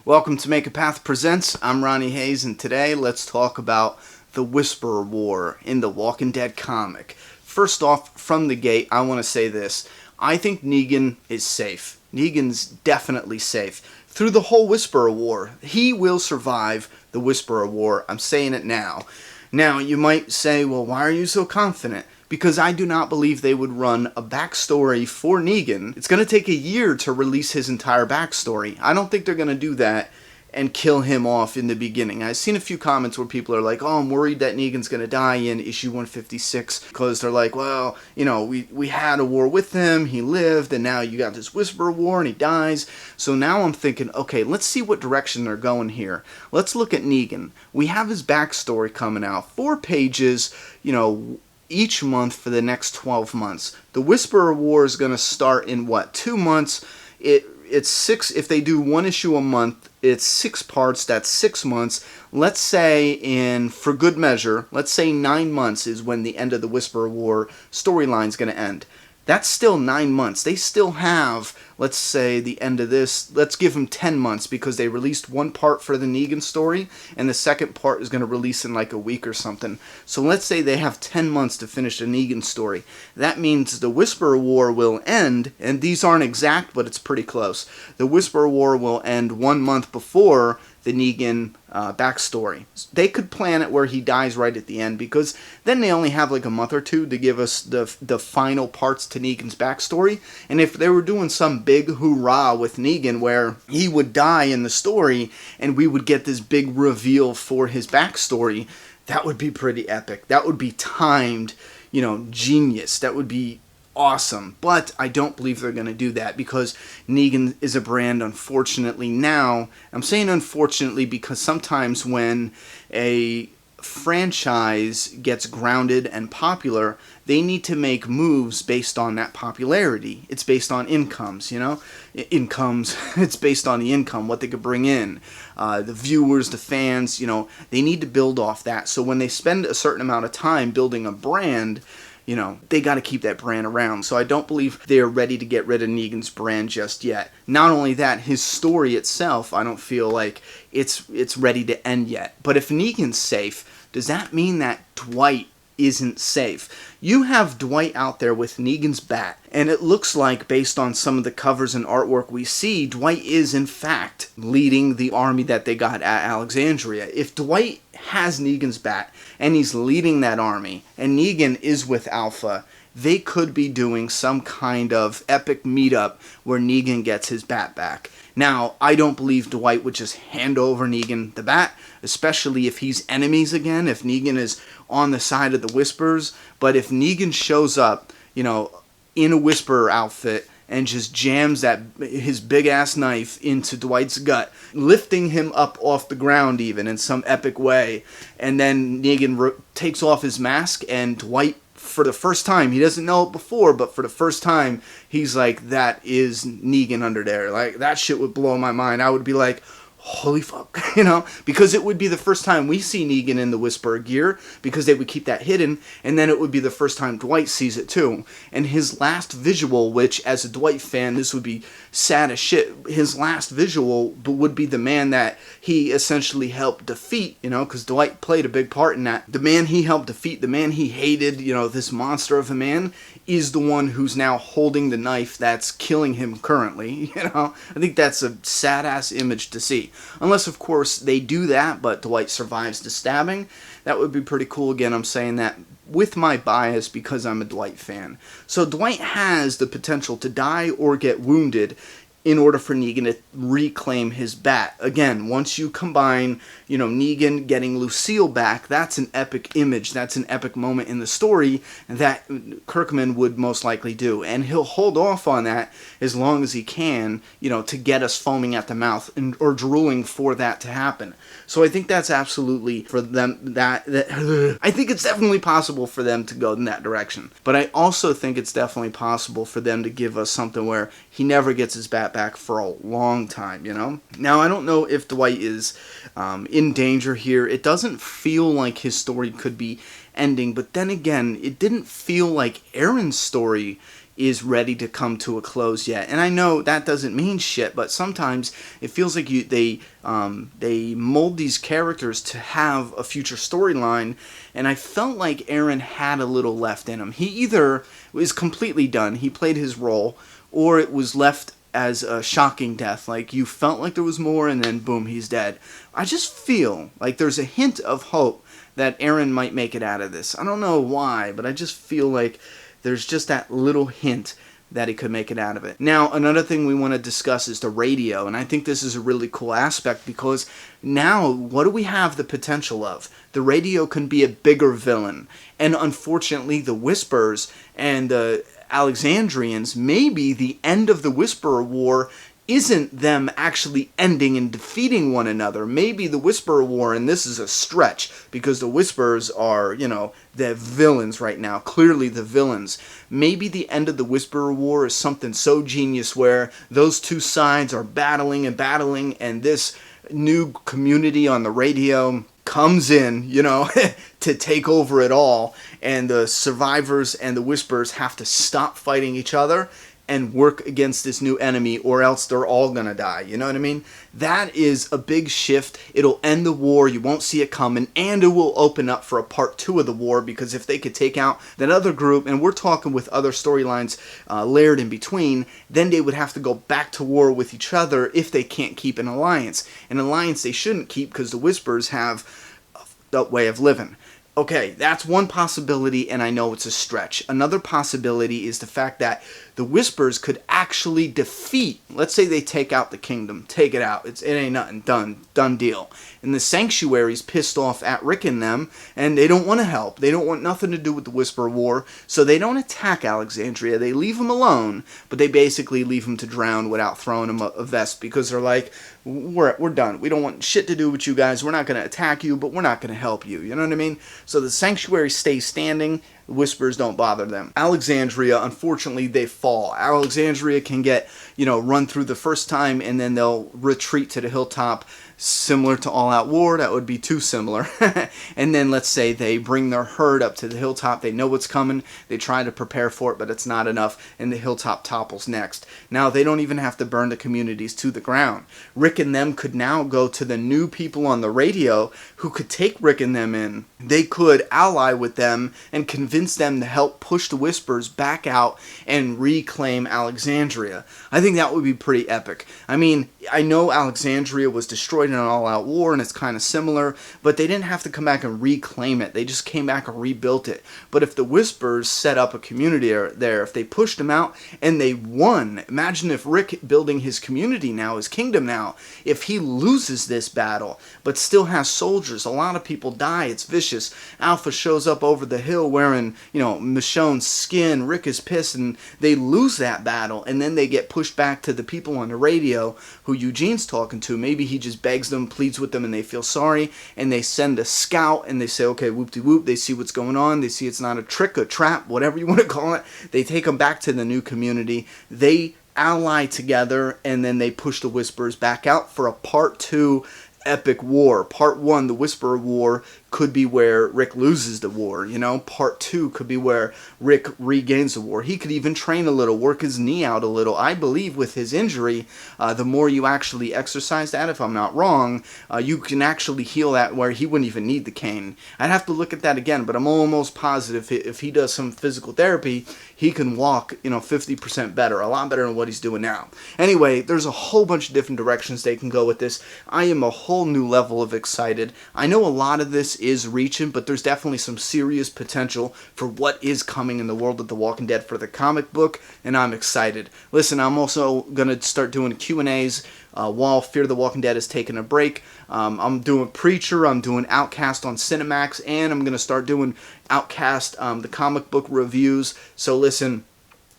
Welcome to Make a Path Presents. I'm Ronnie Hayes, and today let's talk about the Whisperer War in the Walking Dead comic. First off, from the gate, I want to say this. I think Negan is safe. Negan's definitely safe. Through the whole Whisperer War, he will survive the Whisperer War. I'm saying it now. Now, you might say, well, why are you so confident? Because I do not believe they would run a backstory for Negan. It's going to take a year to release his entire backstory. I don't think they're going to do that and kill him off in the beginning. I've seen a few comments where people are like, oh, I'm worried that Negan's going to die in issue 156 because they're like, well, you know, we had a war with him, he lived, and now you got this Whisperer War and he dies. So now I'm thinking, okay, let's see what direction they're going here. Let's look at Negan. We have his backstory coming out. 4 pages, each month for the next 12 months. The Whisperer War is going to start in 2 months. It's 6, if they do 1 issue a month, it's 6 parts, that's 6 months. Let's say for good measure, let's say 9 months is when the end of the Whisperer War storyline is going to end. That's still 9 months. They still have, let's say, the end of this. Let's give them 10 months because they released 1 part for the Negan story, and the second part is going to release in like a week or something. So let's say they have 10 months to finish the Negan story. That means the Whisperer War will end, and these aren't exact, but it's pretty close. The Whisperer War will end 1 month before the Negan backstory. They could plan it where he dies right at the end, because then they only have like a month or 2 to give us the final parts to Negan's backstory. And if they were doing some big hoorah with Negan where he would die in the story and we would get this big reveal for his backstory, that would be pretty epic. That would be timed, genius. That would be awesome. But I don't believe they're going to do that because Negan is a brand, unfortunately. Now, I'm saying unfortunately because sometimes when a franchise gets grounded and popular, they need to make moves based on that popularity. It's based on incomes, incomes. It's based on the income, what they could bring in, the viewers, the fans. They need to build off that. So when they spend a certain amount of time building a brand, they got to keep that brand around. So I don't believe they're ready to get rid of Negan's brand just yet. Not only that, his story itself, I don't feel like it's ready to end yet. But if Negan's safe, does that mean that Dwight isn't safe? You have Dwight out there with Negan's bat, and it looks like, based on some of the covers and artwork we see, Dwight is in fact leading the army that they got at Alexandria. If Dwight has Negan's bat and he's leading that army and Negan is with Alpha, they could be doing some kind of epic meetup where Negan gets his bat back. Now, I don't believe Dwight would just hand over Negan the bat, especially if he's enemies again, if Negan is on the side of the Whisperers. But if Negan shows up, in a Whisperer outfit and just jams his big-ass knife into Dwight's gut, lifting him up off the ground even in some epic way, and then Negan takes off his mask, and Dwight, for the first time, he doesn't know it before, but for the first time, he's like, that is Negan under there. Like, that shit would blow my mind. I would be like, holy fuck, because it would be the first time we see Negan in the Whisperer gear, because they would keep that hidden, and then it would be the first time Dwight sees it too. And his last visual, which as a Dwight fan, this would be sad as shit, his last visual would be the man that he essentially helped defeat, because Dwight played a big part in that. The man he helped defeat, the man he hated, this monster of a man, is the one who's now holding the knife that's killing him currently, I think that's a sad-ass image to see. Unless, of course, they do that, but Dwight survives the stabbing. That would be pretty cool. Again, I'm saying that with my bias because I'm a Dwight fan. So Dwight has the potential to die or get wounded in order for Negan to reclaim his bat. Again, once you combine, Negan getting Lucille back, that's an epic image. That's an epic moment in the story that Kirkman would most likely do. And he'll hold off on that as long as he can, to get us foaming at the mouth or drooling for that to happen. So I think that's absolutely for them, I think it's definitely possible for them to go in that direction. But I also think it's definitely possible for them to give us something where he never gets his bat back for a long time, Now, I don't know if Dwight is in danger here. It doesn't feel like his story could be ending, but then again, it didn't feel like Aaron's story, is ready to come to a close yet. And I know that doesn't mean shit, but sometimes it feels like they mold these characters to have a future storyline, and I felt like Eren had a little left in him. He either was completely done, he played his role, or it was left as a shocking death. Like, you felt like there was more, and then boom, he's dead. I just feel like there's a hint of hope that Eren might make it out of this. I don't know why, but I just feel like there's just that little hint that he could make it out of it. Now, another thing we want to discuss is the radio, and I think this is a really cool aspect because now, what do we have the potential of? The radio can be a bigger villain, and unfortunately, the Whispers and the Alexandrians, maybe the end of the Whisperer War isn't them actually ending and defeating one another. Maybe the Whisperer War, and this is a stretch, because the Whisperers are, the villains right now, clearly the villains. Maybe the end of the Whisperer War is something so genius where those two sides are battling, and this new community on the radio comes in, to take over it all, and the survivors and the Whisperers have to stop fighting each other and work against this new enemy, or else they're all gonna die. You know what I mean? That is a big shift. It'll end the war, you won't see it coming, and it will open up for a part 2 of the war, because if they could take out that other group, and we're talking with other storylines layered in between, then they would have to go back to war with each other if they can't keep an alliance. An alliance they shouldn't keep, because the Whispers have a way of living. Okay, that's one possibility, and I know it's a stretch. Another possibility is the fact that the Whispers could actually defeat, let's say they take out the kingdom, take it out, it ain't nothing, done deal. And the Sanctuary's pissed off at Rick and them, and they don't want to help. They don't want nothing to do with the Whisperer War, so they don't attack Alexandria. They leave him alone, but they basically leave him to drown without throwing him a vest, because they're like, we're done. We don't want shit to do with you guys. We're not going to attack you, but we're not going to help you. You know what I mean? So the Sanctuary stays standing. The Whispers don't bother them. Alexandria, unfortunately, they fall. Alexandria can get, run through the first time, and then they'll retreat to the hilltop, similar to All Out War. That would be too similar. And then let's say they bring their herd up to the hilltop. They know what's coming. They try to prepare for it, but it's not enough, and the hilltop topples next. Now, they don't even have to burn the communities to the ground. Rick and them could now go to the new people on the radio who could take Rick and them in. They could ally with them and convince them to help push the Whispers back out and reclaim Alexandria. I think that would be pretty epic. I mean, I know Alexandria was destroyed in an all-out war, and it's kind of similar, but they didn't have to come back and reclaim it. They just came back and rebuilt it. But if the Whispers set up a community there, if they pushed them out and they won, imagine if Rick building his community now, his kingdom now, if he loses this battle, but still has soldiers, a lot of people die, it's vicious. Alpha shows up over the hill wearing, Michonne's skin, Rick is pissed, and they lose that battle, and then they get pushed back to the people on the radio who Eugene's talking to. Maybe he just begs them, pleads with them, and they feel sorry, and they send a scout, and they say, okay, whoop-de-whoop, they see what's going on, they see it's not a trick, a trap, whatever you want to call it. They take them back to the new community, they ally together, and then they push the Whispers back out for a part 2 epic war. Part 1, the Whisperer War, could be where Rick loses the war, Part 2 could be where Rick regains the war. He could even train a little, work his knee out a little. I believe with his injury, the more you actually exercise that, if I'm not wrong, you can actually heal that where he wouldn't even need the cane. I'd have to look at that again, but I'm almost positive if he does some physical therapy, he can walk, 50% better, a lot better than what he's doing now. Anyway, there's a whole bunch of different directions they can go with this. I am a whole new level of excited. I know a lot of this is reaching, but there's definitely some serious potential for what is coming in the world of The Walking Dead for the comic book, and I'm excited. Listen, I'm also going to start doing Q&As while Fear the Walking Dead is taking a break. I'm doing Preacher, I'm doing Outcast on Cinemax, and I'm going to start doing Outcast, the comic book reviews. So listen,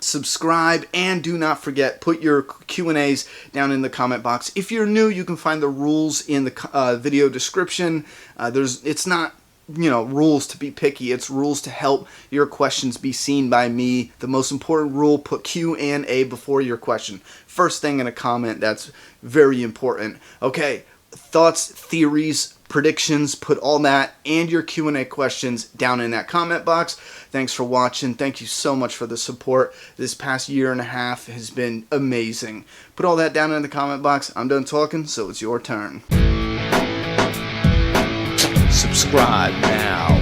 subscribe, and do not forget, put your Q&As down in the comment box. If you're new, you can find the rules in the video description. It's not rules to be picky, it's rules to help your questions be seen by me. The most important rule, put Q and A before your question. First thing in a comment, that's very important. Okay, thoughts, theories, predictions, put all that and your Q&A questions down in that comment box. Thanks for watching. Thank you so much for the support. This past year and a half has been amazing. Put all that down in the comment box. I'm done talking, so it's your turn. Subscribe now.